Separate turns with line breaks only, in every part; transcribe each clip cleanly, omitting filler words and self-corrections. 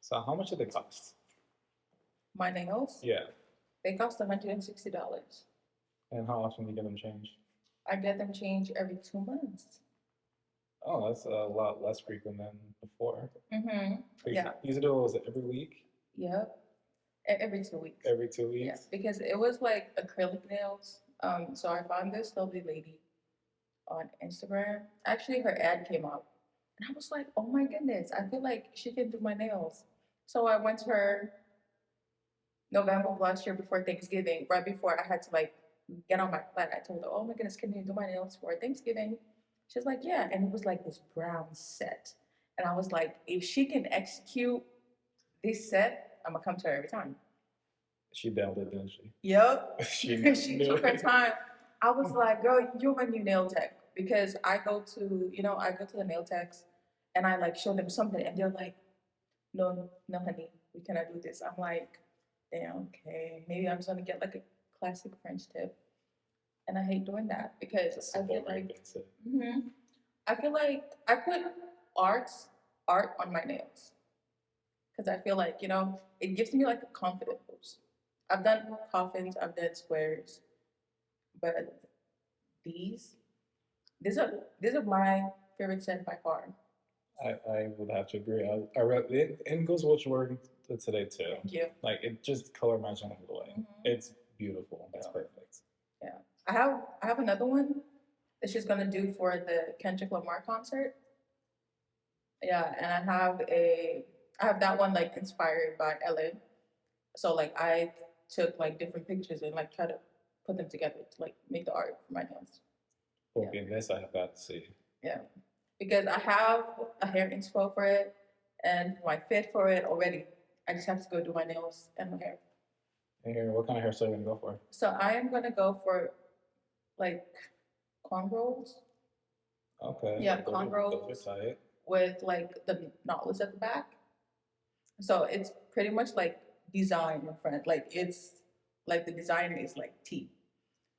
So how much did they cost?
My nails,
Yeah.
they cost $160.
And how often do you get them changed?
I get them changed every 2 months.
Oh, that's a lot less frequent than before.
Yeah.
You used to do it, was it every week?
Yep. Every 2 weeks.
Every 2
Yeah,
weeks?
because it was like acrylic nails. So I found this lovely lady on Instagram. Actually, her ad came up, and I was like, "Oh my goodness! I feel like she can do my nails." So I went to her November of last year before Thanksgiving, right before I had to like get on my flight. I told her, "Oh my goodness, can you do my nails for Thanksgiving?" She's like, "Yeah," and it was like this brown set, and I was like, "If she can execute this set, I'm gonna come to her every time."
She nailed it, didn't she?
Yep.
She
She
knew
took her
it.
time. I was like, "Girl, you're my new nail tech," because I go to the nail techs, and I like show them something, and they're like, "No, no, honey, we cannot do this." I'm like, "Damn, okay, maybe I'm just gonna get like a classic French tip," and I hate doing that because I feel like, I feel like I put art on my nails because I feel like it gives me like a confident boost. I've done coffins, I've done squares, but these these are my favorite set by far.
I would have to agree. I read it, and goes what you were today too.
Thank you.
Like it just color matching all the way. It's beautiful. It's
Yeah.
perfect.
Yeah, I have another one that she's gonna do for the Kendrick Lamar concert. Yeah, and I have that one like inspired by LA. So like I took like different pictures and like try to put them together to like make the art for my nails.
Okay, this I have got to see.
Yeah, because I have a hair inspo for it and my fit for it already. I just have to go do my nails and my hair.
And here, what kind of hairstyle are you gonna go for?
So I am gonna go for like cornrows.
Okay.
Yeah,
those
cornrows
are tight.
with like the knotless at the back. So it's pretty much like design in front. Like it's like the design is like T.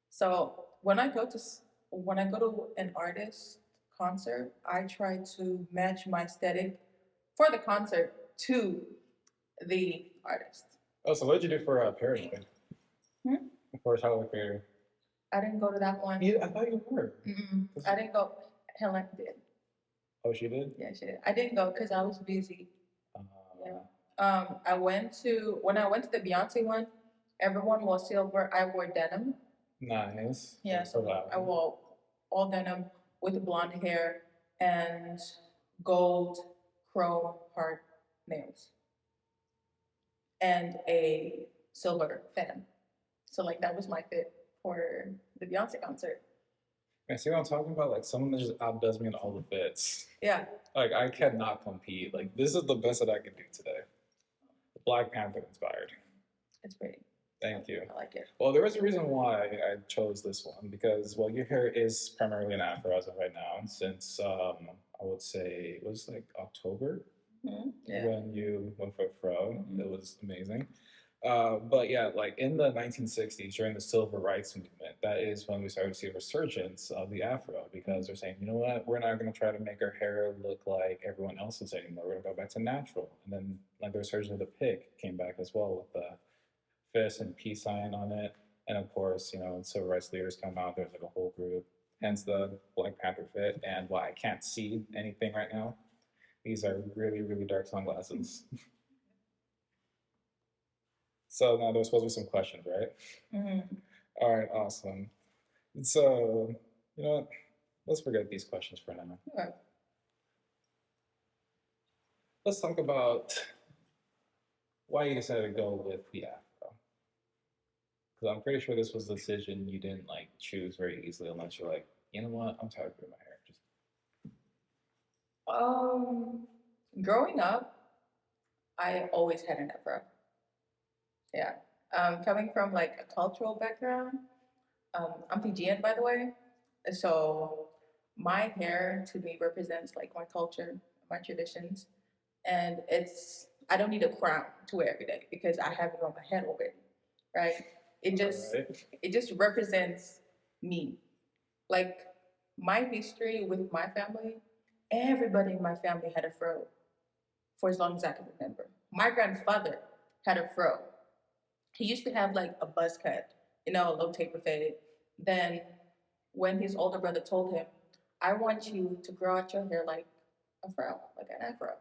So when I go to an artist concert, I try to match my aesthetic for the concert to the artist.
Oh, so what did you do for Paraguay?
Hmm?
For Tyler Perry?
I didn't go to that one.
I thought you were.
I didn't go. Helen did.
Oh, she did?
Yeah, she did. I didn't go because I was busy.
Uh,
Yeah. When I went to the Beyonce one, everyone wore silver. I wore denim.
Nice.
Yeah, so I wore all denim with blonde hair and gold chrome heart nails and a silver fan. So like that was my fit for the Beyonce concert.
Man, see what I'm talking about? Like someone that just outdoes me in all the fits.
Yeah.
Like I cannot compete. Like this is the best that I can do today. Black Panther inspired.
It's pretty.
Thank you.
I like it.
Well, there was a reason why I chose this one because, well, your hair is primarily an afro as of right now. Since I would say it was like October when you went for fro. It was amazing. But yeah, like in the 1960s, during the civil rights movement, that is when we started to see a resurgence of the afro because they're saying, you know what, we're not going to try to make our hair look like everyone else's anymore. We're going to go back to natural. And then like the resurgence of the pig came back as well with the fist and peace sign on it. And of course, when civil rights leaders come out, there's like a whole group. Hence the Black Panther fit. And why I can't see anything right now, these are really, really dark sunglasses. So now there's supposed to be some questions, right? All right, awesome. So, you know what? Let's forget these questions for now.
Okay.
Let's talk about why you decided to go with the afro. Because I'm pretty sure this was a decision you didn't like choose very easily, unless you're like, you know what, I'm tired of doing my hair. Just
Growing up, I always had an afro. Yeah. Coming from like a cultural background, I'm Fijian, by the way. So my hair to me represents like my culture, my traditions, and I don't need a crown to wear every day because I have it on my head already, right? It just represents me. Like my history with my family, everybody in my family had a fro for as long as I can remember. My grandfather had a fro. He used to have like a buzz cut, a low taper fade. Then when his older brother told him, I want you to grow out your hair like a fro, like an afro.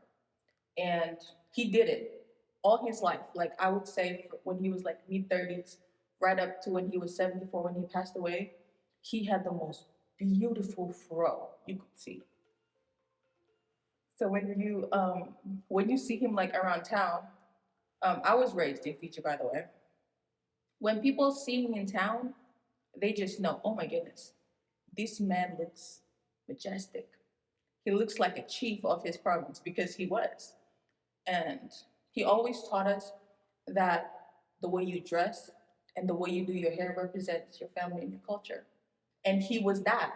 And he did it all his life. Like I would say when he was like mid-30s, right up to when he was 74 when he passed away, he had the most beautiful fro you could see. So when you see him like around town, I was raised in Fiji, by the way. When people see him in town, they just know, oh my goodness, this man looks majestic. He looks like a chief of his province because he was. And he always taught us that the way you dress and the way you do your hair represents your family and your culture. And he was that.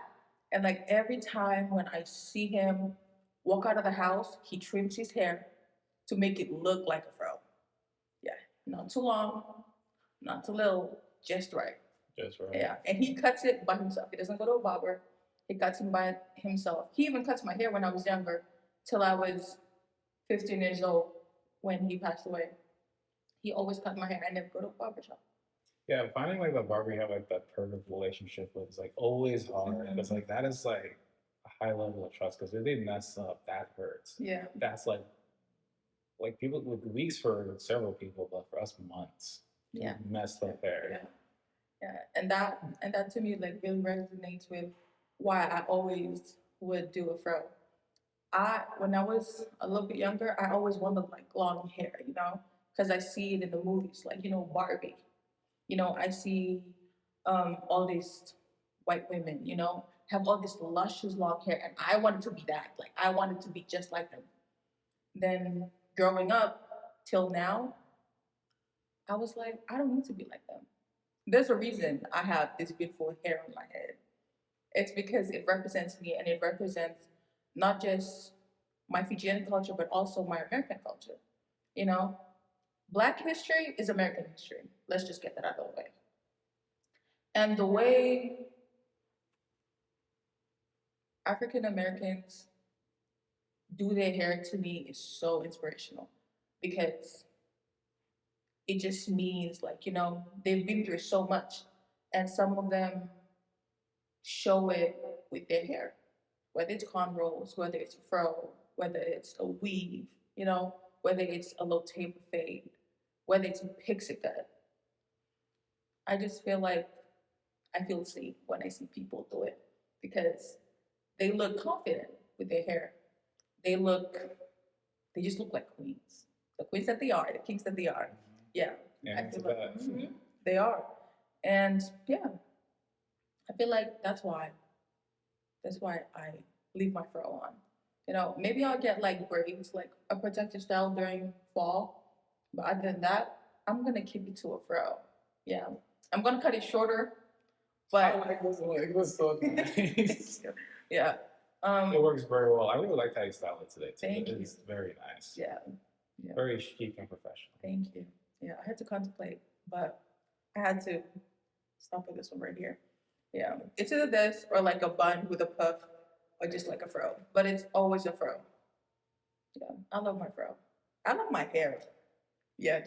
And like every time when I see him walk out of the house, he trims his hair to make it look like a fro. Yeah, not too long, not too little, just right.
Just right.
Yeah, and he cuts it by himself. He doesn't go to a barber. He cuts him by himself. He even cuts my hair when I was younger, till I was 15 years old when he passed away. He always cut my hair. I never go to a barber shop.
Yeah, finding like the barber you have like that perfect relationship with is like always hard because like that is like a high level of trust because if they mess up, that hurts.
Yeah.
That's like people with weeks for several people, but for us months.
Yeah.
Messed up hair.
Yeah. Yeah. And that to me like really resonates with why I always would do a fro. When I was a little bit younger, I always wanted like long hair, because I see it in the movies, like Barbie. I see all these white women, have all this luscious long hair, and I wanted to be that. Like I wanted to be just like them. Then growing up till now, I was like, I don't need to be like them. There's a reason I have this beautiful hair on my head. It's because it represents me and it represents not just my Fijian culture, but also my American culture. You know, Black history is American history. Let's just get that out of the way. And the way African Americans do their hair to me is so inspirational because it just means like, they've been through so much and some of them show it with their hair, whether it's cornrows, whether it's a fro, whether it's a weave, whether it's a low taper fade, whether it's a pixie cut. I just feel like I feel safe when I see people do it because they look confident with their hair. They just look like queens. The queens that they are, the kings that they are. Yeah. I feel like they are. And yeah, I feel like that's why I leave my fro on. Maybe I'll get like braids, like a protective style during fall. But other than that, I'm gonna keep it to a fro. Yeah. I'm gonna cut it shorter. But
I like this one. It was so nice.
Yeah.
It works very well. I really like how you style it today too.
Thank you.
It's very nice.
Yeah.
Very chic and professional.
Thank you. Yeah, I had to contemplate, but I had to stop with this one right here. Yeah, it's either this or like a bun with a puff or just like a fro, but it's always a fro. Yeah, I love my fro. I love my hair. Yeah,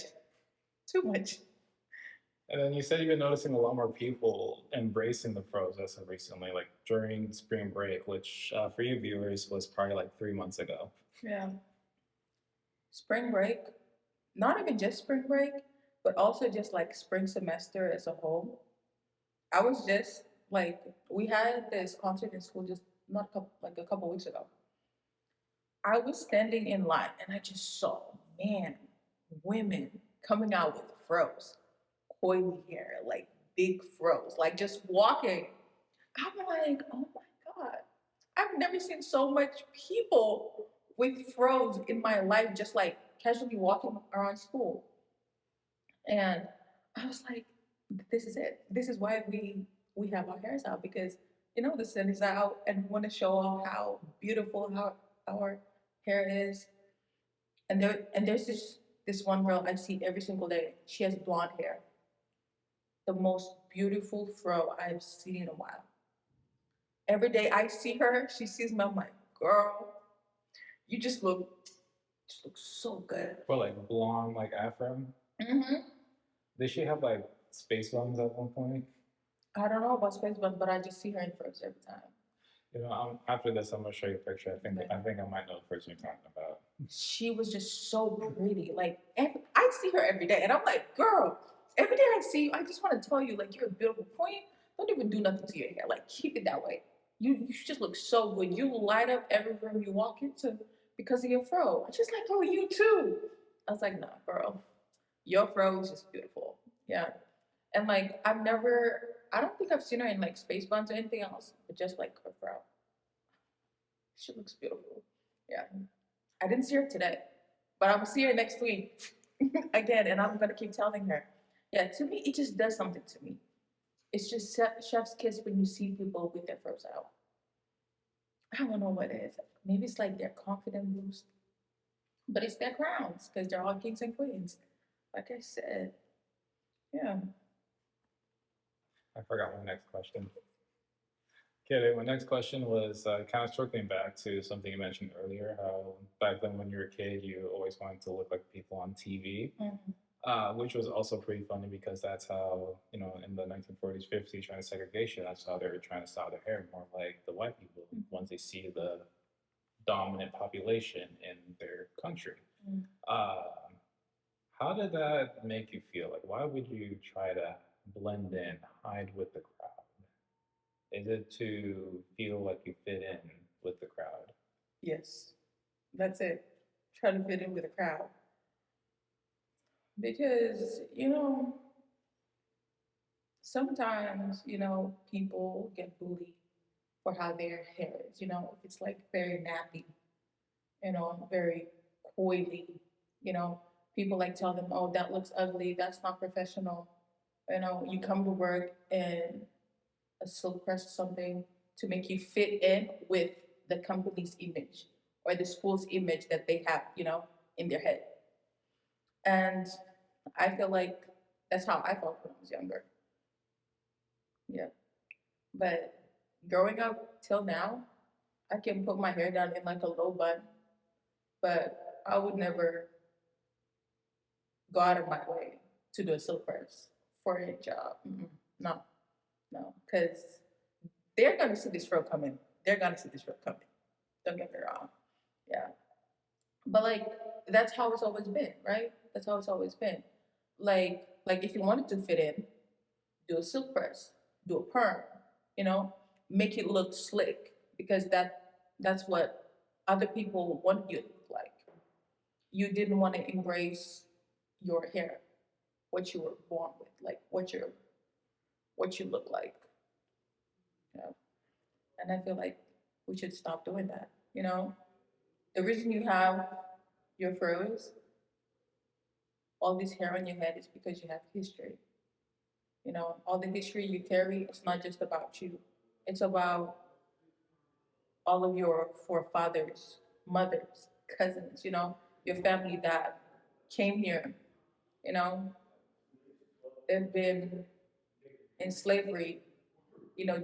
too much.
And then you said you've been noticing a lot more people embracing the fros as of recently, like during spring break, which for you viewers was probably like 3 months ago.
Yeah. Spring break, not even just spring break, but also just like spring semester as a whole. I was just like, we had this concert in school just not a couple weeks ago. I was standing in line and I just saw, man, women coming out with fros, coily hair, like big fros, like just walking. I'm like, oh my God, I've never seen so much people with fros in my life, just like casually walking around school. And I was like, this is it. This is why we have our hairs out because the sun is out and we want to show off how beautiful our hair is. And there's this one girl I see every single day. She has blonde hair. The most beautiful fro I've seen in a while. Every day I see her, she sees me, I'm like, girl, you just look Just looks so good.
Or like blonde, like afro.
Mm-hmm.
Did she have like space buns at one point?
I don't know about Space Bun, but I just see her in Frozen every time.
You know, after this, I'm gonna show you a picture.
Okay.
I think I might know the person you're talking about.
She was just so pretty. Like I see her every day, and I'm like, girl, every day I see you, I just want to tell you, like, you're a beautiful queen. Don't even do nothing to your hair. Like, keep it that way. You just look so good. You light up every room you walk into because of your fro. She's like, oh, you too. I was like, nah, girl, your fro is just beautiful. Yeah, and like I don't think I've seen her in like space buns or anything else, but just like her fro. She looks beautiful. Yeah. I didn't see her today, but I'm gonna see her next week again, and I'm gonna keep telling her. Yeah, to me, it just does something to me. It's just chef's kiss when you see people with their furs out. I don't know what it is. Maybe it's like their confidence boost, but it's their crowns because they're all kings and queens. Like I said, yeah.
I forgot my next question. Okay, my next question was kind of circling back to something you mentioned earlier. How back then, when you were a kid, you always wanted to look like people on TV, which was also pretty funny because that's how, you know, in the 1940s, 50s, trying to segregation, that's how they were trying to style their hair more like the white people once they see the dominant population in their country. Uh, how did that make you feel? Like, why would you try to blend in, hide with the crowd? Is it to feel like you fit in with the crowd?
Yes, that's it. Try to fit in with the crowd because sometimes people get bullied for how their hair is. If it's like very nappy, very coily. People like tell them, "Oh, that looks ugly. That's not professional." You come to work in a silk press or something to make you fit in with the company's image or the school's image that they have, in their head. And I feel like that's how I felt when I was younger. Yeah. But growing up till now, I can put my hair down in like a low bun, but I would never go out of my way to do a silk press for a job. No, no, because they're gonna see this fro coming. They're gonna see this fro coming. Don't get me wrong. Yeah, but like that's how it's always been, right? That's how it's always been. Like if you wanted to fit in, do a silk press, do a perm, make it look slick because that's what other people want you to look like. You didn't want to embrace your hair, what you were born with, like what you look like. You know? And I feel like we should stop doing that. The reason you have your furrows, all this hair on your head is because you have history. All the history you carry, it's not just about you. It's about all of your forefathers, mothers, cousins, your family that came here, you know, they've been in slavery,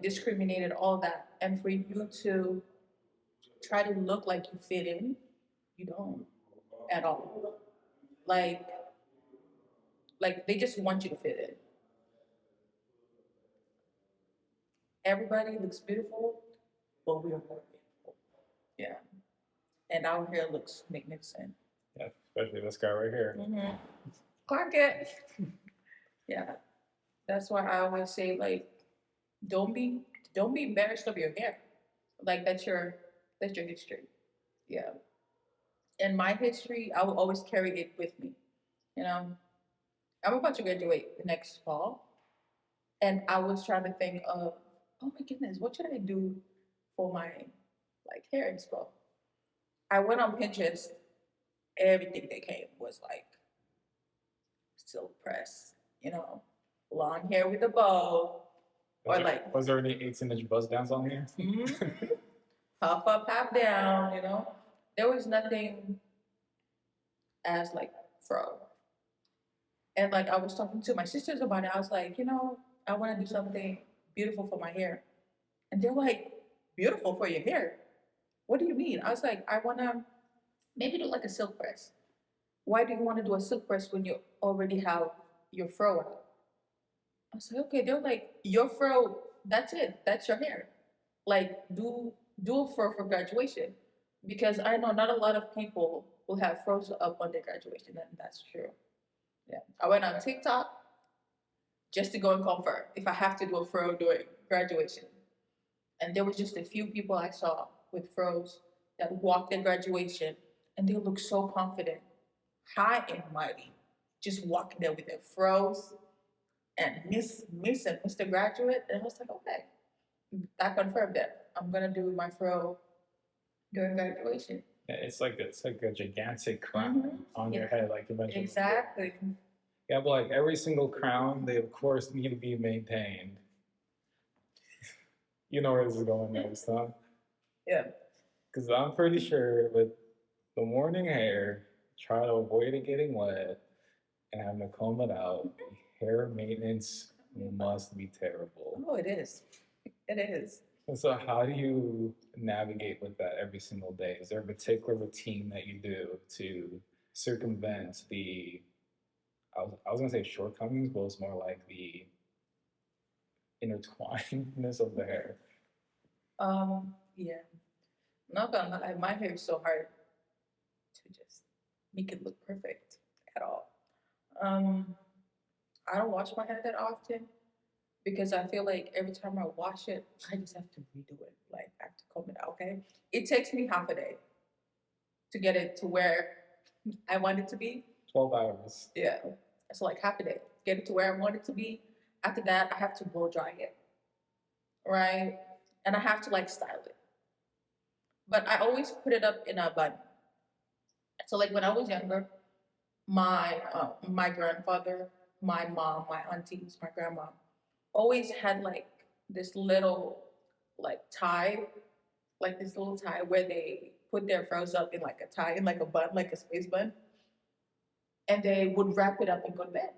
discriminated, all that. And for you to try to look like you fit in, you don't at all. Like, like they just want you to fit in. Everybody looks beautiful, but we are more beautiful. Yeah. And our hair looks magnificent.
Yeah, especially this guy right here.
Clark it. Yeah. That's why I always say, like, don't be embarrassed of your hair. Like that's your history. Yeah. And my history, I will always carry it with me. You know, I'm about to graduate next fall, and I was trying to think of, oh my goodness, what should I do for my like hair expo? I went on Pinterest. Everything that came was like silk press, long hair with a bow,
Was there any 18-inch buzz downs on here?
Puff up, half down. There was nothing as like fro. And like I was talking to my sisters about it. I was like, I want to do something beautiful for my hair. And they're like, beautiful for your hair? What do you mean? I was like, I want to maybe do like a silk press. Why do you want to do a silk press when you already have your fro out? I was like, okay. They're like, your fro, that's it. That's your hair. Like, do a fro for graduation. Because I know not a lot of people will have froze up on their graduation, and that's true. Yeah. I went on TikTok just to go and confirm if I have to do a fro during graduation. And there was just a few people I saw with froze that walked in graduation, and they looked so confident, high and mighty, just walking there with their froze and Miss and Mr. Graduate. And I was like, okay, I confirmed that I'm gonna do my fro during graduation.
Yeah, it's like a gigantic crown on your head, like you mentioned.
Exactly.
Yeah, but like every single crown, they of course need to be maintained. You know where this is going next, huh?
Yeah.
Because I'm pretty sure with the morning hair, try to avoid it getting wet and having to comb it out. Hair maintenance must be terrible.
Oh, it is. It is.
And so, how do you navigate with that every single day? Is there a particular routine that you do to circumvent the, I was going to say shortcomings, but it's more like the intertwinedness of the hair?
Yeah. Not gonna lie, my hair is so hard to just make it look perfect at all. Um, I don't wash my hair that often because I feel like every time I wash it, I just have to redo it. Like I have to comb it out. Okay, it takes me half a day to get it to where I want it to be.
12 hours.
Yeah, it's like half a day. Get it to where I want it to be. After that, I have to blow dry it, right? And I have to like style it. But I always put it up in a bun. So like when I was younger, my grandfather, my mom, my aunties, my grandma always had like this little like tie, like this little tie where they put their froze up in like a tie, in like a bun, like a space bun, and they would wrap it up and go to bed.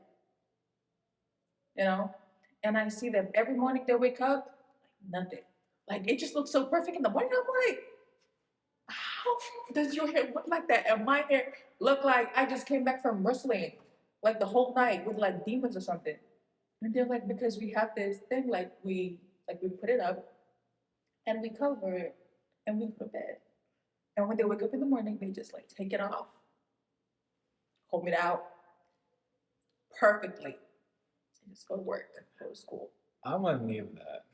You know, and I see them every morning. They wake up, like nothing. Like it just looks so perfect in the morning. I'm like, how does your hair look like that? And my hair look like I just came back from wrestling like the whole night with like demons or something. And they're like, because we have this thing, like we put it up and we cover it and we go to bed. And when they wake up in the morning, they just like take it off, comb it out perfectly, and just go to work, go to school.
I'm gonna need that.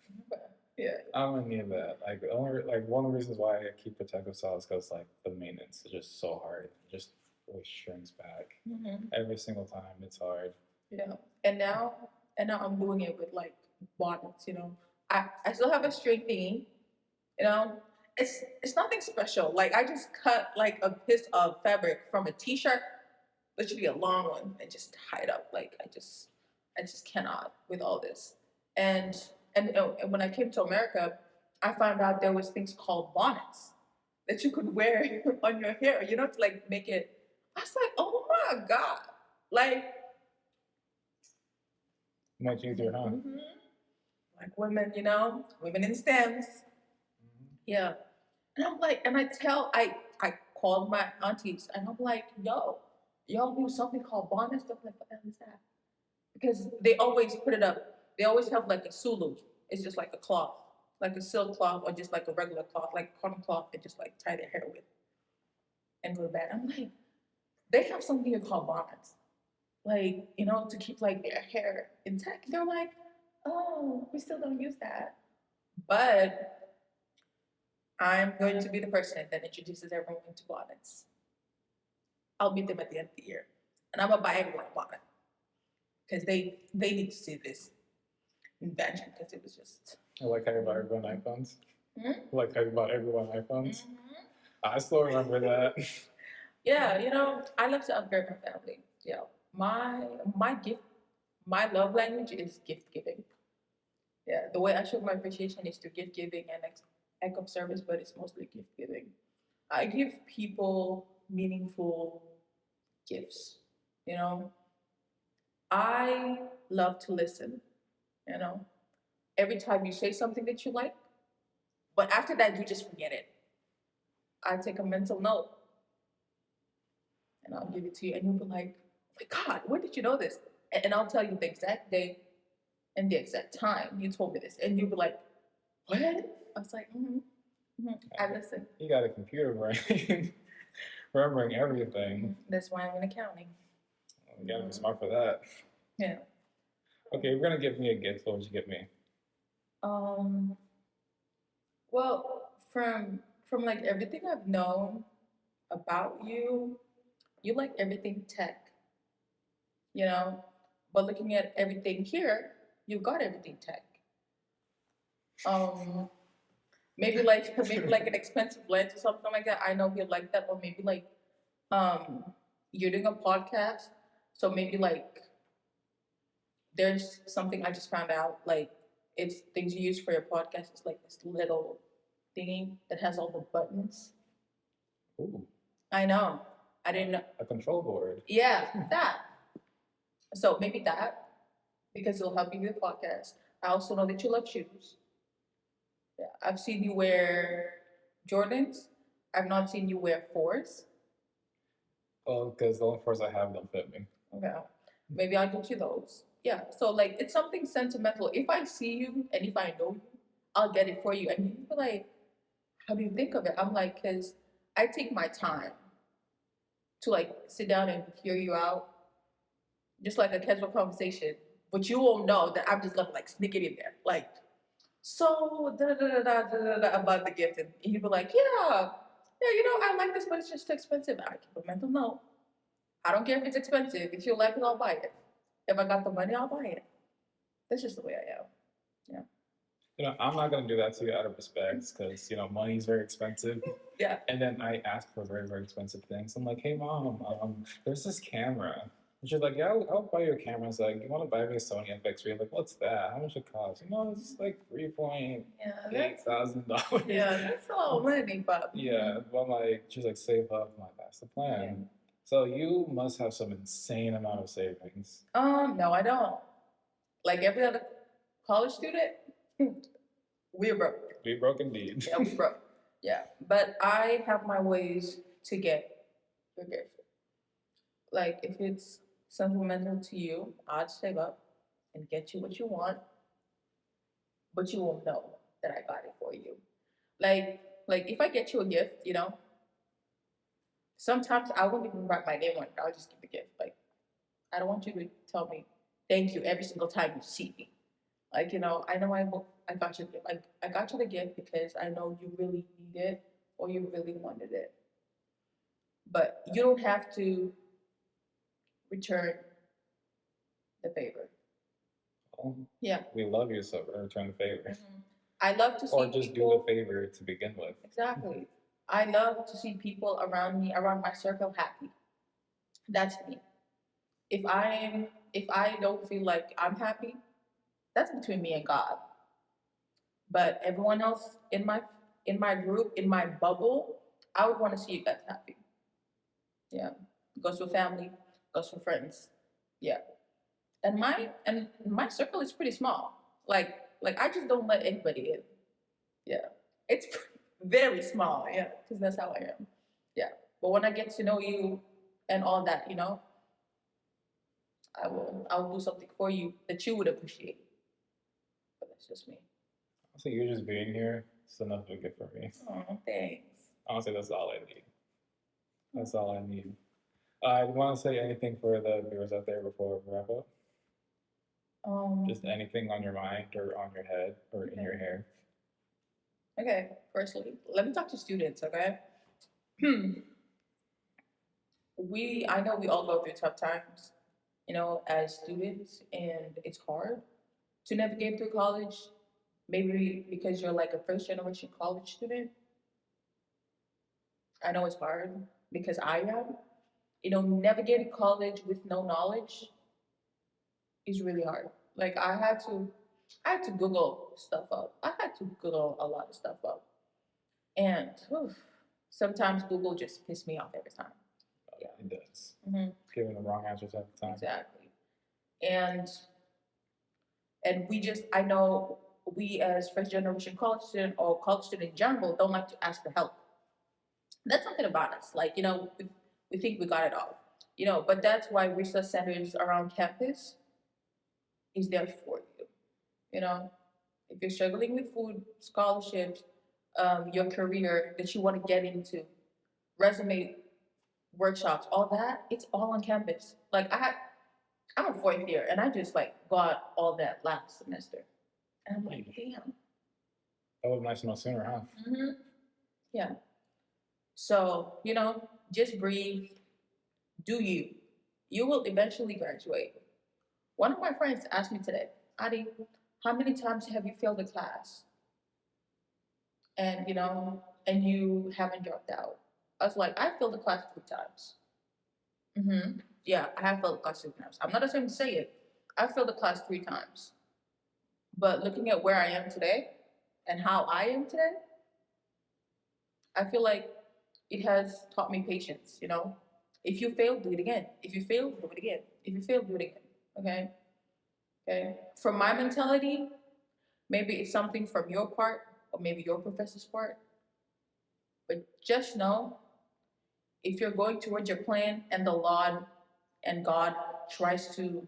Yeah.
I'm gonna need that. Like only like one of the reasons why I keep protective styles because like the maintenance is just so hard. It just really shrinks back every single time. It's hard.
Yeah. And now I'm doing it with like bonnets. You know, I still have a straight thingy. You know, it's nothing special. Like I just cut like a piece of fabric from a t-shirt, literally a long one, and just tie it up. Like I just cannot with all this. And and when I came to America, I found out there was things called bonnets that you could wear on your hair. You know, to like make it. I was like, oh my god, like
much easier, huh?
like women, you know, women in STEMs. Yeah. And I'm like, and I called my aunties and I'm like, yo, y'all do something called bonnets? They're like, what the hell is that? Because they always put it up. They always have like a sulu. It's just like a cloth, like a silk cloth or just like a regular cloth, like cotton cloth, and just like tie their hair with and go to bed. I'm like, they have something here called bonnets, like, you know, to keep like their hair intact. They're like, oh, we still don't use that. But I'm going to be the person that introduces everyone to bonnets. I'll meet them at the end of the year. And I'm gonna buy everyone a bonnet. Because they need to see this invention because it was just.
I like how you bought everyone iPhones. I like how you bought everyone iPhones. I still remember that.
Yeah, you know, I love to upgrade my family. Yeah, my love language is gift giving. Yeah, the way I show my appreciation is through gift giving and act of service, but it's mostly gift giving. I give people meaningful gifts. You know, I love to listen. You know, every time you say something that you like, but after that, you just forget it. I take a mental note and I'll give it to you, and you'll be like, "Oh my God, when did you know this?" And I'll tell you the exact day and the exact time you told me this, and you'll be like, "What?" I was like, I listen.
You got a computer brain, remembering everything.
That's why I'm in accounting.
You gotta be smart for that.
Yeah.
Okay, you're gonna give me a gift. What would you give me?
Well, from like everything I've known about you, you like everything tech, you know. But looking at everything here, you've got everything tech. Maybe like an expensive lens or something like that. I know he'll like that, or maybe like you're doing a podcast, so maybe like there's something I just found out, like it's things you use for your podcast. It's like this little thingy that has all the buttons.
Ooh.
I know. I didn't know.
A control board.
Yeah, that. So maybe that, because it'll help you with the podcast. I also know that you love shoes. Yeah, I've seen you wear Jordans. I've not seen you wear fours.
Oh, because the only fours I have don't fit me.
Okay. Maybe I'll get you those. Yeah. So like it's something sentimental. If I see you and if I know you, I'll get it for you. And you'll be like, how do you think of it? I'm like, because I take my time to like sit down and hear you out, just like a casual conversation. But you won't know that I'm just gonna like sneak it in there, like, so about the gift, and you'll be like, yeah, I like this, but it's just too expensive. I keep a mental note. I don't care if it's expensive. If you like it, I'll buy it. If I got the money, I'll buy it. That's just the way I am. Yeah.
I'm not gonna do that to you out of respect, because money is very expensive.
Yeah.
And then I ask for very, very expensive things. I'm like, hey mom, there's this camera. And she's like, yeah, I'll buy your camera. I was like, you want to buy me a Sony FX3? Like, what's that? How much it cost? It's like $3,800.
Yeah, that's a lot of money, but
yeah, but I'm like, she's like, save up. I'm like, that's the plan. Yeah. So you must have some insane amount of savings.
No, I don't. Like every other college student, we're broke.
We're broke indeed.
Yeah, we're broke. Yeah, but I have my ways to get your gift. Like if it's sentimental to you, I'd save up and get you what you want, but you won't know that I got it for you. Like if I get you a gift, sometimes I won't even write my name on it. I'll just give the gift. Like I don't want you to tell me thank you every single time you see me. Like I know I got you the gift. I got you the gift because I know you really need it or you really wanted it. But you don't have to return the favor.
Oh,
yeah.
We love you, so return the favor.
Mm-hmm. I love to see
or just
people,
do the favor to begin with.
Exactly. I love to see people around me, around my circle, happy. That's me. If I don't feel like I'm happy, that's between me and God. But everyone else in my group, in my bubble, I would want to see you guys happy. Yeah. Goes with family, goes with friends. Yeah. And my circle is pretty small. Like I just don't let anybody in. Yeah. It's very small, yeah, because that's how I am. Yeah. But when I get to know you and all that, I'll do something for you that you would appreciate. But that's just me.
So you're just being here, it's enough of a gift for me.
Oh, thanks.
Honestly, that's all I need. That's all I need. Do you want to say anything for the viewers out there before we wrap up? Just anything on your mind or on your head or in your hair.
Okay, firstly, let me talk to students, okay? I know we all go through tough times, as students, and it's hard to navigate through college. Maybe because you're like a first generation college student. I know it's hard because I am. Navigating college with no knowledge is really hard. Like I had to Google stuff up. I had to Google a lot of stuff up. And sometimes Google just pisses me off every time.
Yeah, it does.
Mm-hmm.
Giving the wrong answers at the time.
Exactly. And I know we as first generation college student or college student in general don't like to ask for help. That's something about us. Like, We think we got it all, but that's why research centers around campus is there for you. If you're struggling with food, scholarships, your career that you want to get into, resume, workshops, all that, it's all on campus. Like I'm a fourth year and I just like got all that last semester. And I'm like, damn.
That was nice to know sooner, huh?
Mm-hmm. Yeah. So, just breathe, do you. You will eventually graduate. One of my friends asked me today, Adi, how many times have you failed a class? And, and you haven't dropped out. I was like, I failed a class 3 times. Yeah, I have failed a class 3 times. I'm not ashamed to say it. I failed a class 3 times. But looking at where I am today and how I am today, I feel like it has taught me patience, If you fail, do it again. If you fail, do it again. If you fail, do it again. Okay? Okay? For my mentality, maybe it's something from your part or maybe your professor's part. But just know, if you're going towards your plan and the Lord and God tries to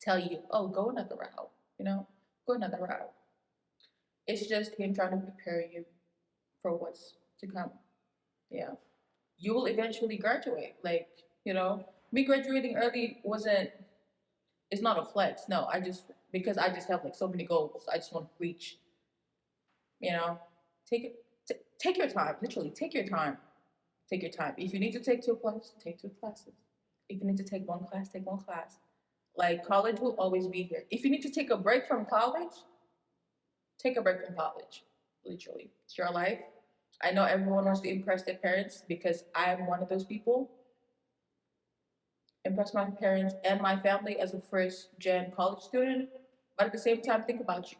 tell you, oh, go another route, go another route. It's just Him trying to prepare you for what's to come. Yeah. You will eventually graduate. Like, me graduating early it's not a flex. No, because I just have like so many goals I just want to reach. Take your time. Literally, take your time. Take your time. If you need to take 2 classes, take 2 classes. If you need to take 1 class, take 1 class. Like, college will always be here. If you need to take a break from college, take a break from college. Literally, it's your life. I know everyone wants to impress their parents because I am one of those people. Impress my parents and my family as a first-gen college student. But at the same time, think about you.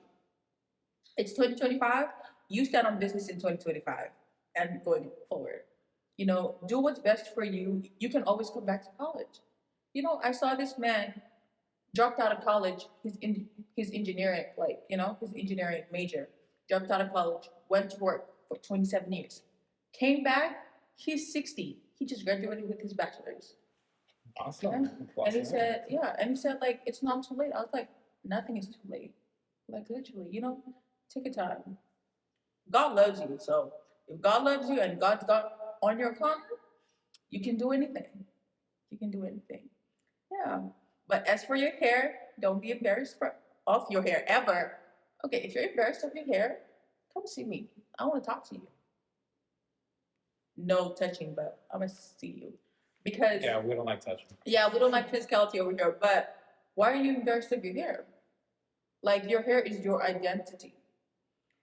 It's 2025. You stand on business in 2025 and going forward. Do what's best for you. You can always come back to college. I saw this man dropped out of college. His engineering, his engineering major. Dropped out of college, went to work for 27 years. Came back, he's 60. He just graduated with his bachelor's.
Awesome.
Yeah. And he said, like, it's not too late. I was like, nothing is too late. Like, literally, take your time. God loves you. So if God loves you and God's got on your corner, you can do anything. You can do anything. Yeah. But as for your hair, don't be embarrassed of your hair ever. Okay, if you're embarrassed of your hair, come see me. I want to talk to you. No touching, but I'm going to see you. Because...
yeah, we don't like touching.
Yeah, we don't like physicality over here. But why are you embarrassed of your hair? Like, your hair is your identity.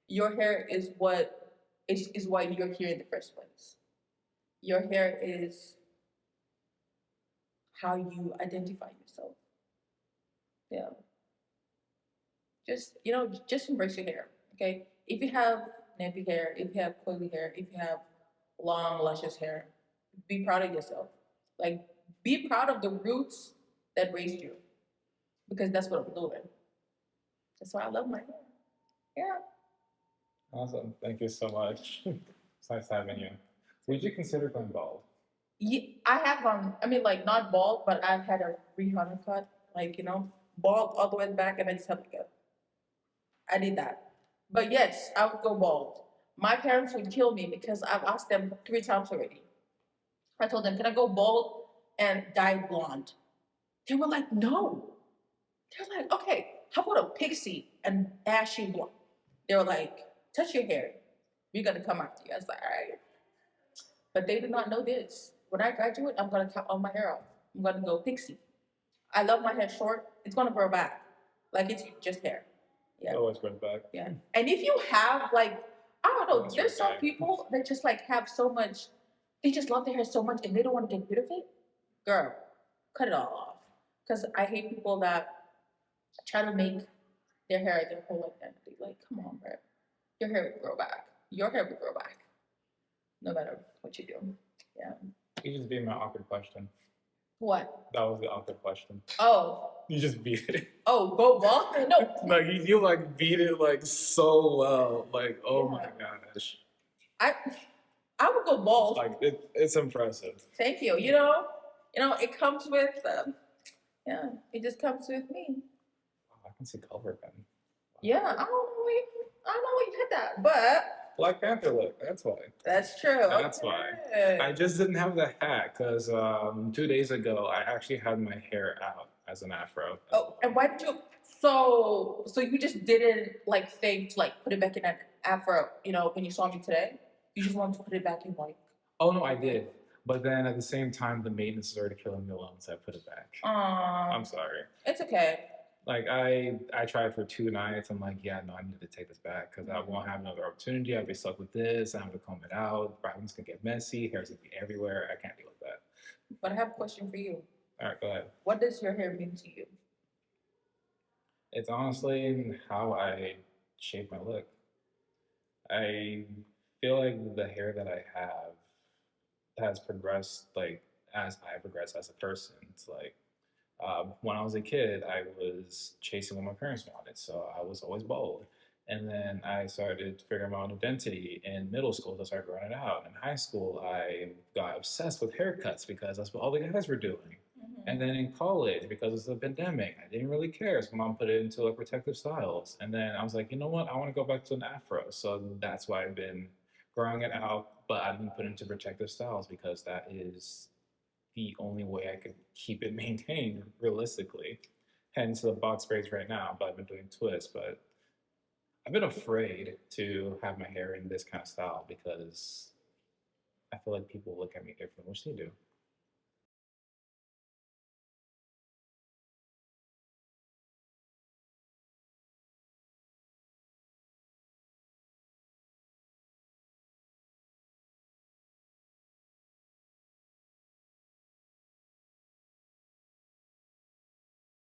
Your hair is what is why you're here in the first place. Your hair is how you identify yourself. Yeah. Just embrace your hair, okay? If you have nappy hair, if you have curly hair, if you have long, luscious hair, be proud of yourself. Like, be proud of the roots that raised you. Because that's what I'm doing. That's why I love my hair. Yeah.
Awesome. Thank you so much. It's nice having you. Would you consider going bald?
Yeah, I have like, not bald, but I've had a 300 cut. Like, bald all the way back, and I just have to go. I did that. But yes, I would go bald. My parents would kill me because I've asked them 3 times already. I told them, can I go bald and dye blonde? They were like, no. They're like, okay, how about a pixie and ashy blonde? They were like, touch your hair. We're going to come after you. I was like, all right. But they did not know this. When I graduate, I'm going to cut all my hair off. I'm going to go pixie. I love my hair short. It's going to grow back. Like, it's just hair. Yeah.
It always grows back.
Yeah. And if you have, like, I don't know, there's some people that just, like, have so much, they just love their hair so much and they don't want to get rid of it. Girl, cut it all off. Because I hate people that try to make their hair their whole identity. Like, come on, bro. Your hair will grow back. Your hair will grow back. No matter what you do. Yeah.
You just beat my awkward question.
What?
That was the awkward question.
Oh.
You just beat it.
Oh, go bald? No.
Like, you like beat it like so well. Like, oh my gosh.
I would go bald.
Like it's impressive.
Thank you. It comes with, yeah, it just comes with me.
Oh, I can see color then.
Yeah, I don't know where you hit that, but
Black Panther look. That's why.
that's true.
That's why. I just didn't have the hat because 2 days ago I actually had my hair out as an afro.
Oh, and why did you? So you just didn't like think to like put it back in an afro? When you saw me today, you just wanted to put it back in like.
Oh no, I did. But then at the same time, the maintenance started killing me alone, so I put it back. I'm sorry.
It's okay.
Like I tried for 2 nights. I'm like, yeah, no, I need to take this back because I won't have another opportunity. I'll be stuck with this. I have to comb it out. Problems gonna get messy. Hair's gonna be everywhere. I can't deal with that.
But I have a question for you.
All right, go ahead.
What does your hair mean to you?
It's honestly how I shape my look. I feel like the hair that I have has progressed like as I progress as a person. It's like when I was a kid, I was chasing what my parents wanted, so I was always bald. And then I started figuring out my own identity in middle school. So I started growing it out. In high school, I got obsessed with haircuts because that's what all the guys were doing. And then in college, because of the pandemic, I didn't really care. So my mom put it into like protective styles. And then I was like, you know what? I want to go back to an afro. So that's why I've been growing it out, but I've been put into protective styles because that is the only way I could keep it maintained realistically. Hence the box braids right now, but I've been doing twists. But I've been afraid to have my hair in this kind of style because I feel like people look at me differently, which they do.